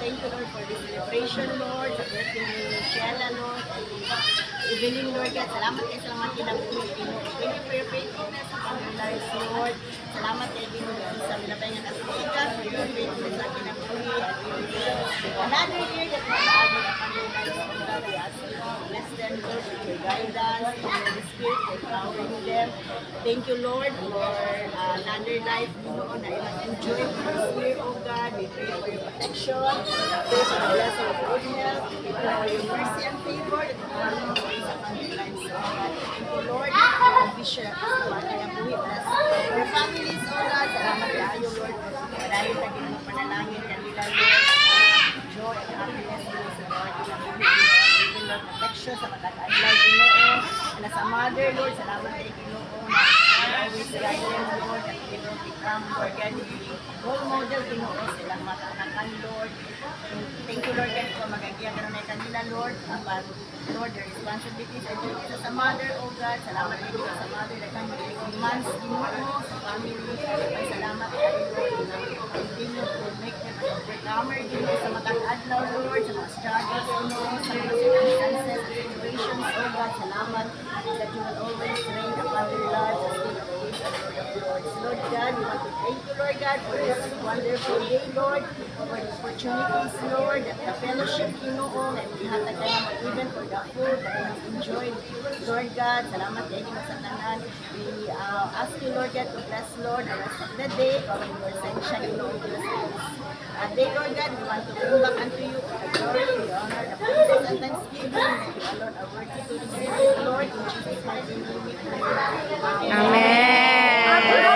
thank you, Lord, for this celebration, Lord, sa birthday ni Sheila, Lord, Evelyn, Lord God, salamat kayo sa mga kinabuhi, Ginoo. Thank you for your faithfulness sa our lives, Lord. Salamat kayo, Ginoo, sa minabayan at Africa, for your faithfulness sa kinabuhi, at another year that we have with our lives, oh God, we ask you to bless them, Lord, with your guidance, with your spirit, for empowering them. Thank you, Lord, for another life, Ginoo, na i-enjoy this year, oh God. We pray for your protection, pray for the blessing of good health, we pray for your mercy and favor that you follow sa kanilang lives, oh God. Thank you, Lord, for vision at sa mga kinabuhi. Bless our families, oh God. Salamat kayo, Lord. Marami na ginong panalangin kanila, Lord. Joy and happiness, Lord, sa mga kinabuhi. Giving Lord protection sa matag-adlaw, Ginoo. And as a mother, Lord, salamat kayo, Ginoo, na always guide them, Lord, that they will become organically role model, Ginoo, silang matanakan, Lord. Thank you, Lord, God, for magagiyan ka na kanila, Lord. About, Lord, their responsibilities and duties as a mother, oh God. Salamat kayo sa mother na kami months, Ginoo, sa family. Ay, salamat kayo, Lord, na continue to make them an overcomer, Ginoo, sa matag-adlaw, Lord, sa mga struggles, Ginoo, sa mga circumstances, situations, oh God. Salamat that you will always reign upon their lives as King of Kings and Lord of Lords. Lord God, we want to thank you, Lord God, for this wonderful day, Lord, for the opportunities, Lord, the fellowship, Ginoo, and ihatag ka naman even for the food that we have enjoyed. Lord God, salamat kayo sa tanan. We ask you, Lord God, to bless, Lord, the rest of the day, for your presensya, Ginoo, bless us. And day, Lord God, we want to bring back unto you the glory, the honor, the praise, and thanksgiving. You, Lord, are worthy to receive it, Lord. In Jesus' mighty name we pray. Amen. Amen.